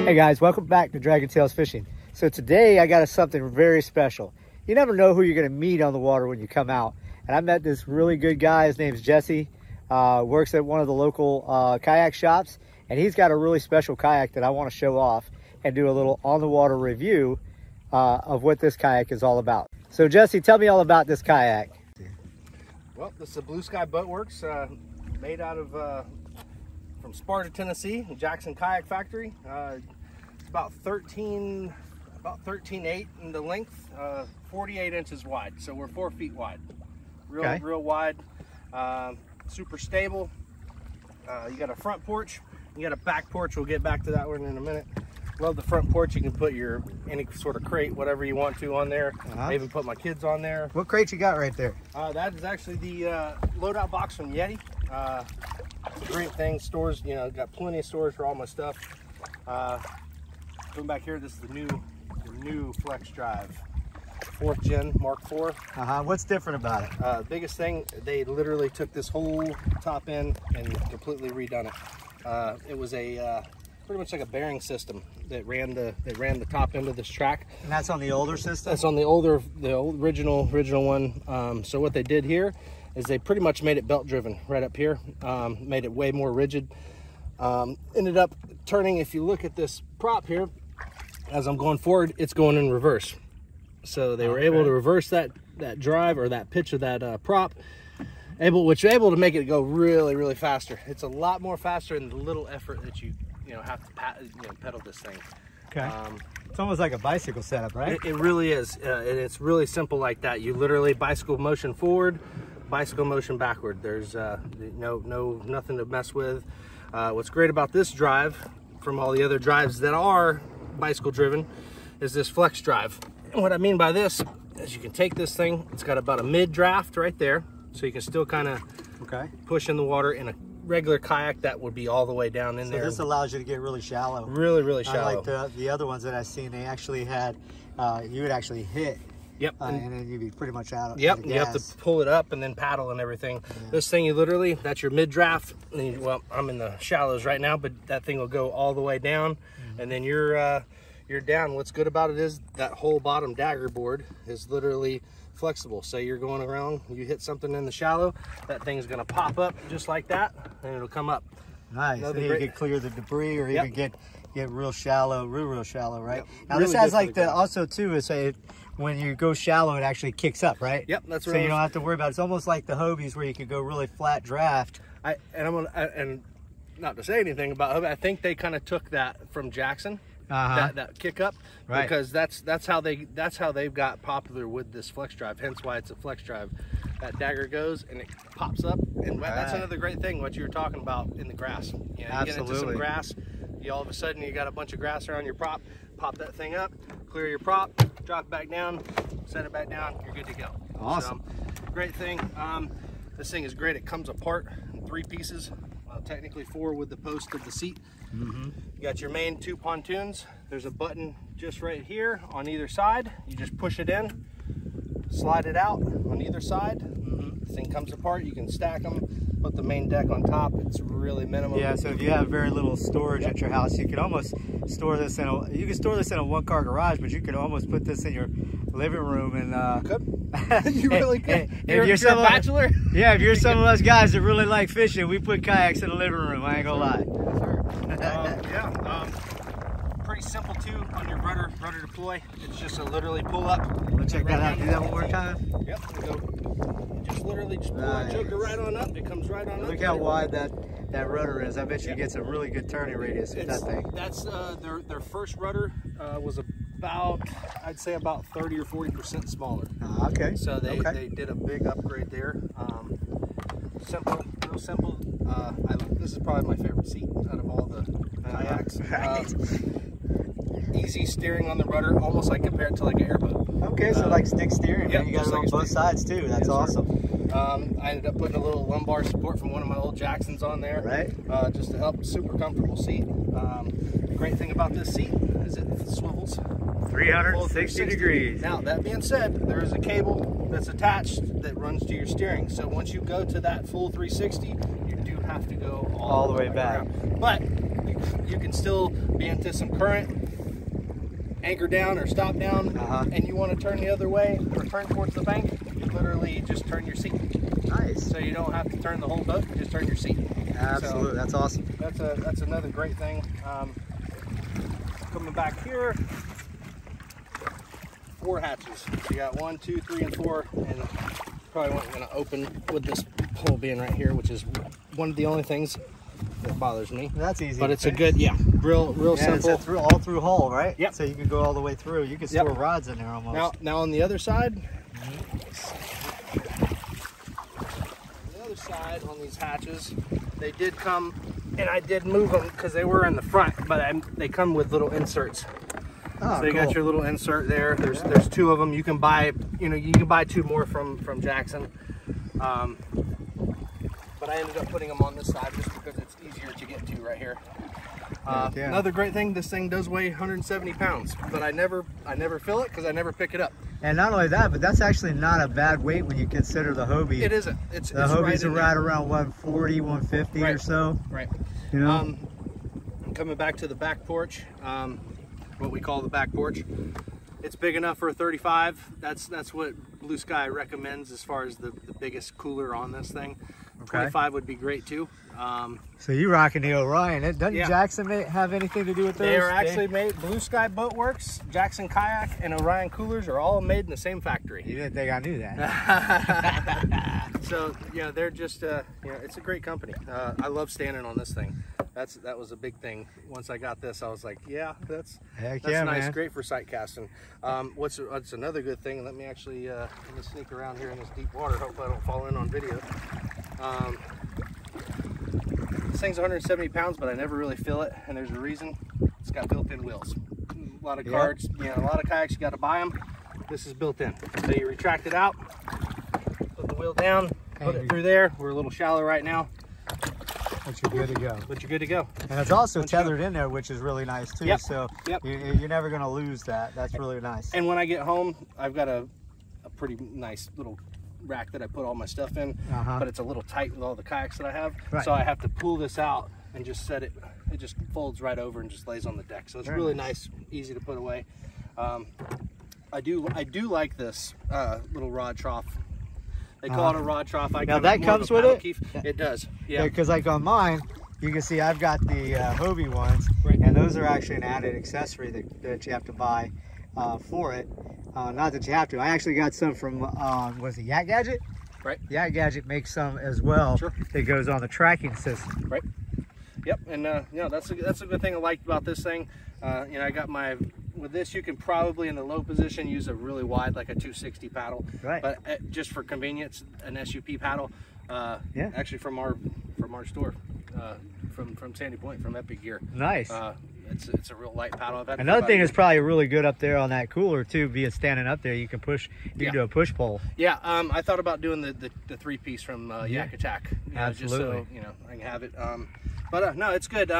Hey guys, welcome back to Dragon Tails Fishing. So today I got us something very special. You never know who you're going to meet on the water when you come out. And I met this really good guy. His name's Jesse. Works at one of the local kayak shops. And he's got a really special kayak that I want to show off and do a little on the water review of what this kayak is all about. So Jesse, tell me all about this kayak. Well, this is a Blue Sky Boat Works, made out of from Sparta, Tennessee, Jackson Kayak Factory. It's about 13.8 in the length, 48 inches wide. So we're 4 feet wide, real wide, super stable. You got a front porch, you got a back porch. We'll get back to that one in a minute. Love the front porch. You can put your any sort of crate, whatever you want to on there. I even put my kids on there. What crate you got right there? That is actually the loadout box from Yeti. It's a great thing. Stores, you know, got plenty of storage for all my stuff. Going back here, this is the new Flex Drive, 4th gen Mark IV. What's different about it? Biggest thing, they literally took this whole top end and completely redone it. It was a pretty much like a bearing system that ran the top end of this track. And that's on the older system? That's on the old original one. So what they did here is they pretty much made it belt driven right up here, made it way more rigid. Ended up turning, if you look at this prop here, as I'm going forward, it's going in reverse. So they were able to reverse that drive or that pitch of that prop, which was able to make it go really faster. It's a lot more faster in the little effort that you have to pedal this thing. Okay. It's almost like a bicycle setup, right? It really is, and it's really simple like that. You literally bicycle motion forward, bicycle motion backward. There's nothing to mess with. What's great about this drive from all the other drives that are bicycle driven is this Flex Drive. And what I mean by this is you can take this thing, it's got about a mid draft right there, so you can still kind of push in the water. In a regular kayak, that would be all the way down in there. So this allows you to get really shallow. Really shallow. Unlike the other ones that I've seen, they actually had, you would actually hit. Yep. And then you'd be pretty much out of Yep, you have to pull it up and then paddle and everything. Yeah. This thing, you literally, that's your mid draft. Well, I'm in the shallows right now, but that thing will go all the way down, and then you're down. What's good about it is that whole bottom dagger board is literally flexible. So you're going around, you hit something in the shallow, that thing's gonna pop up just like that, and it'll come up. Nice. So you can clear the debris, or even get real shallow, real shallow, right? Yep. Now really this has like the also too is when you go shallow, it actually kicks up, right? Yep, that's right. So you don't have to worry about it. It's almost like the Hobies where you could go really flat draft. And not to say anything about Hobie, I think they kind of took that from Jackson. That kick up, because that's how they've got popular with this Flex Drive, hence why it's a Flex Drive. That dagger goes and it pops up, and that's another great thing, what you were talking about in the grass. You know, you get into some grass, all of a sudden you got a bunch of grass around your prop, pop that thing up, clear your prop, drop it back down, set it back down, you're good to go. Awesome. So, great thing. This thing is great. It comes apart in 3 pieces, technically 4 with the post of the seat. You got your main 2 pontoons. There's a button just right here on either side. You just push it in, slide it out on either side. The thing comes apart. You can stack them, put the main deck on top. It's really minimal. Yeah, so if you have very little storage at your house, you could almost store this in a 1-car garage, but you could almost put this in your living room. And you really could. If you're a bachelor? Yeah, if you're some of us guys that really like fishing, we put kayaks in the living room. I ain't gonna lie. Pretty simple too on your rudder deploy. It's just a literally pull up. Let's check that out. Do that one more time. Yep. Just literally pull that joker right on up. It comes right on up. Look how wide that rudder is. I bet you get some really good turning radius with that thing. That's their first rudder was about, I'd say about 30 or 40% smaller. Okay. So they did a big upgrade there. Simple, real simple. This is probably my favorite seat out of all the kayaks. Easy steering on the rudder, almost like compared to like an airboat. Okay, so like stick steering. Yeah, you got it on both sides too. That's awesome. I ended up putting a little lumbar support from one of my old Jacksons on there, just to help. Super comfortable seat. The great thing about this seat is it swivels 360 degrees. Now, that being said, there is a cable that's attached that runs to your steering. So once you go to that full 360, you do have to go all the way back. But you you can still be into some current, anchor down or stop down, and you want to turn the other way or turn towards the bank, you literally just turn your seat. Nice. So you don't have to turn the whole boat, you just turn your seat. Absolutely, so that's awesome. That's another great thing. Coming back here, 4 hatches. So you got 1, 2, 3, and 4, and probably not going to open with this hole being right here, which is one of the only things that bothers me. That's easy. But it's a good, real simple. It's a all through hole, right? Yep. So you can go all the way through. You can store rods in there almost. Now on the other side, on these hatches, they did come, and I did move them because they were in the front, but they come with little inserts. Oh, so you got your little insert there. There's 2 of them. You can buy, you can buy 2 more from Jackson. But I ended up putting them on this side just because it's easier to get to right here. Another great thing, this thing does weigh 170 pounds, but I never fill it because I never pick it up. And not only that, but that's actually not a bad weight when you consider the Hobie. It isn't. The Hobies are right around 140, 150 or so. Right. You know? Coming back to the back porch, what we call the back porch. It's big enough for a 35. That's what Blue Sky recommends as far as the biggest cooler on this thing. Okay. 25 would be great too. So you rocking the Orion. Doesn't Jackson have anything to do with those? They are actually made, Blue Sky Boat Works, Jackson Kayak, and Orion coolers are all made in the same factory. You didn't think I knew that. So, they're just, it's a great company. I love standing on this thing. That was a big thing. Once I got this, I was like, that's nice, man. Great for sight casting. What's another good thing? Let me actually let me sneak around here in this deep water. Hopefully I don't fall in on video. This thing's 170 pounds, but I never really fill it, and there's a reason. It's got built-in wheels. A lot of cards, a lot of kayaks, you got to buy them. This is built in. So you retract it out, put the wheel down, put it through there. We're a little shallow right now. But you're good to go. But you're good to go. And it's also tethered in there, which is really nice too. So you're never going to lose that. That's really nice. And when I get home, I've got a pretty nice little rack that I put all my stuff in, but it's a little tight with all the kayaks that I have. So I have to pull this out and just set it. It just folds right over and just lays on the deck. So it's really nice, easy to put away. I do like this little rod trough. They call it a rod trough. Now that comes with it? Keef. It does. Because like on mine, you can see I've got the Hobie ones, and those are actually an added accessory that you have to buy for it. Not that you have to. I actually got some from, was it Yak Gadget? Right. Yak Gadget makes some as well. Sure. That goes on the tracking system. Right. Yep. And that's a good thing I liked about this thing. I got with this, you can probably in the low position use a really wide, like a 260 paddle. Right. But just for convenience, an SUP paddle. Actually from our store, from Sandy Point, from Epic Gear. Nice. It's a real light paddle. Another thing is probably really good up there on that cooler too, being standing up there, you can push, you can do a push pole. Yeah, I thought about doing the 3-piece from Yak Attack. Absolutely. Just so I can have it. No, it's good.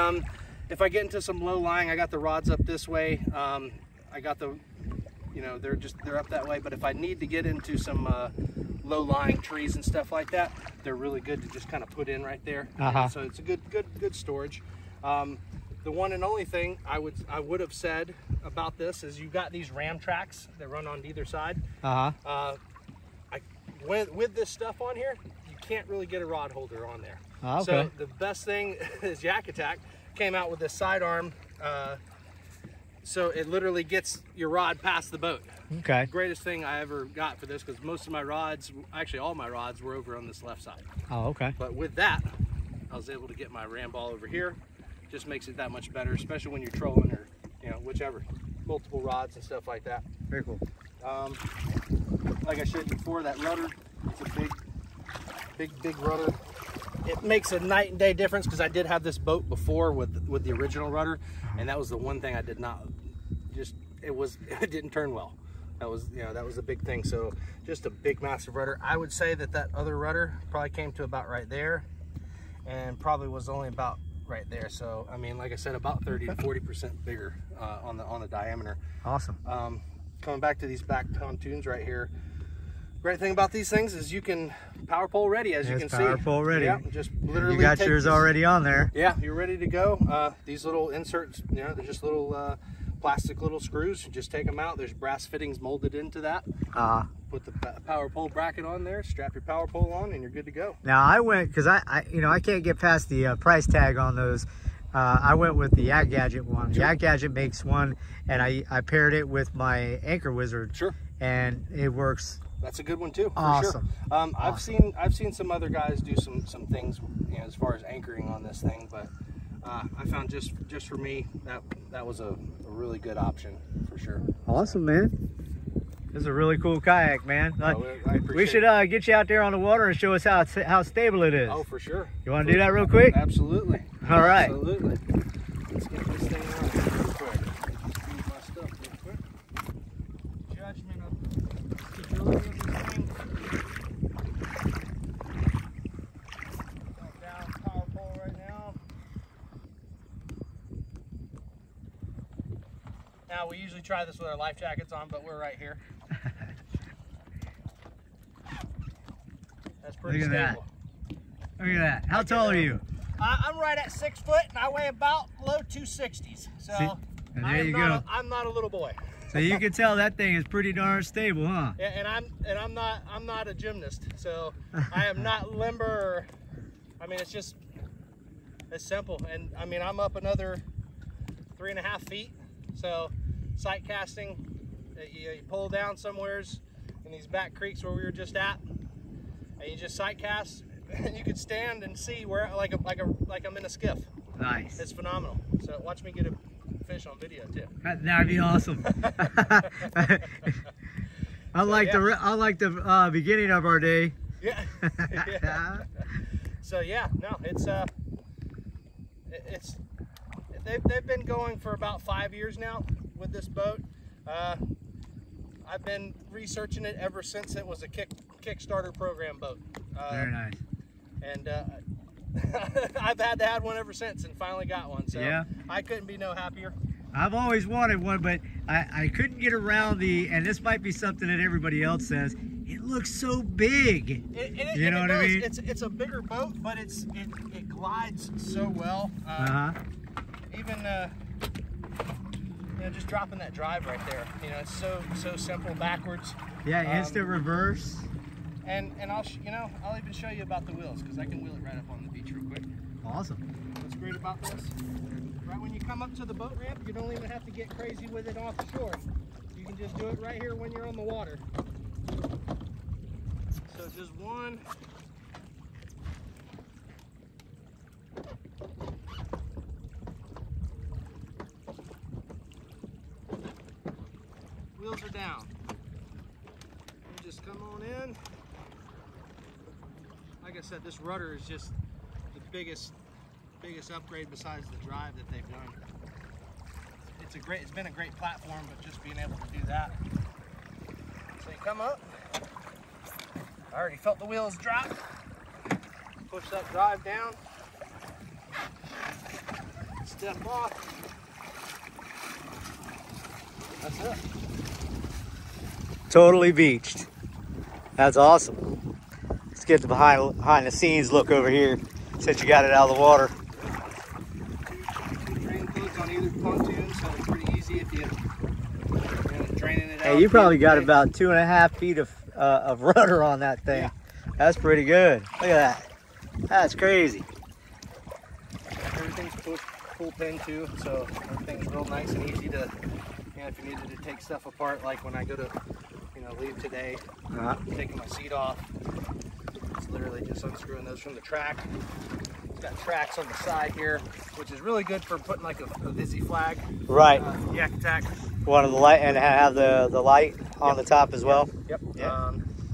If I get into some low lying, I got the rods up this way. I got the, they're up that way. But if I need to get into some low lying trees and stuff like that, they're really good to just kind of put in right there. So it's a good storage. The one and only thing I would have said about this is you got these ram tracks that run on either side. With this stuff on here, you can't really get a rod holder on there. So the best thing is Yak Attack came out with this sidearm, so it literally gets your rod past the boat. Greatest thing I ever got for this, because most of my rods, actually all my rods, were over on this left side. But with that, I was able to get my ram ball over here. Just makes it that much better, especially when you're trolling or whichever, multiple rods and stuff like that. Very cool. Like I showed you before, that rudder, it's a big rudder. It makes a night and day difference, because I did have this boat before with the original rudder, and that was the one thing I did not it didn't turn well. That was a big thing. So just a big massive rudder. I would say that other rudder probably came to about right there, and probably was only about right there. So I mean, like I said, about 30 to 40% bigger on the diameter. Awesome. Coming back to these back pontoons right here, Great thing about these things is you can power pole ready, as you can see. Power pole ready. Yeah, just literally you got yours already on there. Yeah, you're ready to go. These little inserts, you know, they're just little plastic little screws. You just take them out. There's brass fittings molded into that. Put the power pole bracket on there, strap your power pole on, and you're good to go. Now I went, because I can't get past the price tag on those. I went with the Yak Gadget one. Sure. Yak Gadget makes one, and I paired it with my Anchor Wizard. Sure. And it works. That's a good one too. Awesome. For sure. Awesome. I've seen some other guys do some things, you know, as far as anchoring on this thing, but I found just for me that was a really good option for sure. Awesome, man. This is a really cool kayak, man. We should get you out there on the water and show us how stable it is. Oh, for sure. You want to do that real quick? Absolutely. All right. Absolutely. Let's get this thing on real quick. Move my stuff real quick. Judgment of stability of this thing. Down power pole right now. Now we usually try this with our life jackets on, but we're right here. That's pretty stable. Look at that. How tall are you? I'm right at 6 foot, and I weigh about low 260s. So I'm not a little boy. So you can tell that thing is pretty darn stable, huh? Yeah, and I'm not a gymnast, so I am not limber. Or, I mean, it's simple. And I mean, I'm up another 3.5 feet. So sight casting, you pull down somewheres in these back creeks where we were just at, and you just sight cast, and you could stand and see where like I'm in a skiff. Nice. It's phenomenal. So watch me get a fish on video too. That'd be awesome. Unlike the beginning of our day. Yeah. Yeah. So yeah, no, they've been going for about 5 years now with this boat. I've been researching it ever since it was a Kickstarter program boat. Very nice. And I've had to have one ever since, and finally got one. So yeah. I couldn't be no happier. I've always wanted one, but I couldn't get around and this might be something that everybody else says, it looks so big. You know what I mean? It's a bigger boat, but it glides so well. Even you know, just dropping that drive right there, you know, it's so simple backwards. Yeah, instant reverse. And I'll even show you about the wheels, because I can wheel it right up on the beach real quick. Awesome. What's great about this, right when you come up to the boat ramp, you don't even have to get crazy with it off the shore. You can just do it right here when you're on the water. So just one. Wheels are down. You just come on in. Like I said, this rudder is just the biggest upgrade besides the drive that they've done. It's been a great platform, but just being able to do that. So you come up. I already felt the wheels drop. Push that drive down. Step off. That's it. Totally beached. That's awesome. Let's get the behind the scenes look over here since you got it out of the water. Two drain plugs on either pontoon, so it's pretty easy if you're draining it out. Hey, you probably got about 2.5 feet of rudder on that thing. Yeah. That's pretty good. Look at that. That's crazy. Everything's full pin too, so everything's real nice and easy to, you know, if you needed to take stuff apart, like when I go to, you know, leave today, taking my seat off, it's literally just unscrewing those from the track. It's got tracks on the side here, which is really good for putting like a Vizzy flag. Right. Yak Attack. One of the light, and have the light on the top as well. Yep.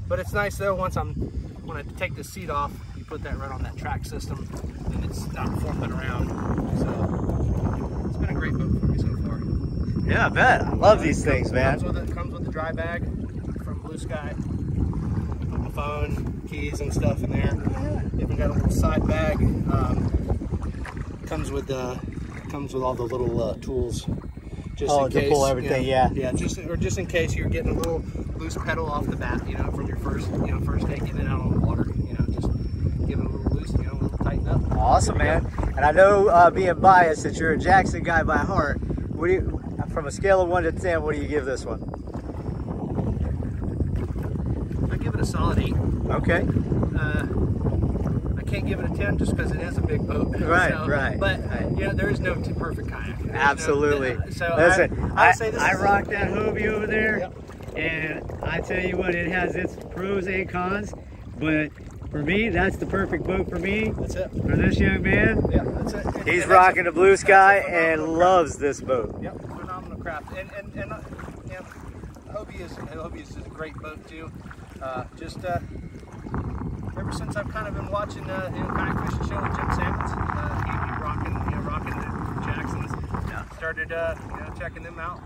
But it's nice though, when I take the seat off, you put that right on that track system, and it's not flipping around. So it's been a great boat for me so far. Yeah, I bet. I love these things, man. Comes with the dry bag from Blue Sky. Put my phone, keys, and stuff in there. Even got a little side bag. Comes with all the little tools, Just Oh, in to case, pull everything, yeah. Yeah, just in case you're getting a little loose pedal off the bat, you know, from your first day getting it out on the water, you know, just give it a little loose, you know, a little tighten up. Awesome, man. And I know, being biased, that you're a Jackson guy by heart. What do you, from a scale of 1 to 10, what do you give this one? I give it a solid 8. Okay. I can't give it a 10 just because it is a big boat. Right, so, right. But you know, there is no perfect kayak. Absolutely. So listen, I would say this I is rock that Hobie over there, Yep. and I tell you what, it has its pros and cons, but for me, that's the perfect boat for me. That's it. For this young man. Yeah, that's it. He's And rocking the Blue Sky and phenomenal loves this boat. Yep, phenomenal craft. And you know, Hobie is a great boat too. Ever since I've kind of been watching kayak fishing show with Jim Salmons, he rocking the Jacksons. Yeah. Started checking them out.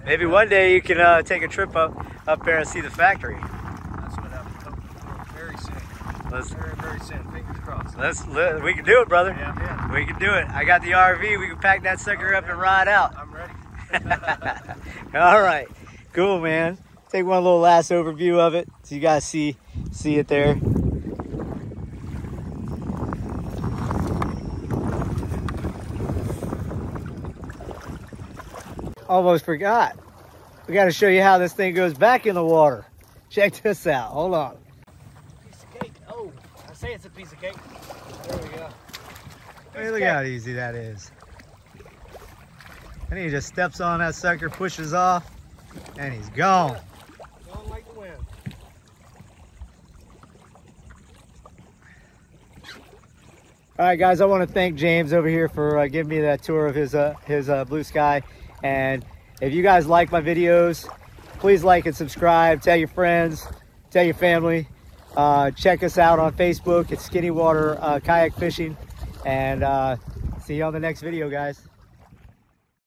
Maybe one day you can take a trip up there and see the factory. That's what I'm hoping for very soon. Very soon. Fingers crossed. We can do it, brother. Yeah. We can do it. I got the RV. We can pack that sucker up and ride out. I'm ready. All right, cool, man. Take one little last overview of it so you guys see it there. Almost forgot. We got to show you how this thing goes back in the water. Check this out. Hold on. Piece of cake. Oh, I say it's a piece of cake. There we go. Hey, look how easy that is. And he just steps on that sucker, pushes off, and he's gone. Gone like the wind. All right, guys, I want to thank James over here for giving me that tour of his Blue Sky. And if you guys like my videos, please like and subscribe. Tell your friends, tell your family. Check us out on Facebook. It's Skinny Water Kayak Fishing. And see you on the next video, guys.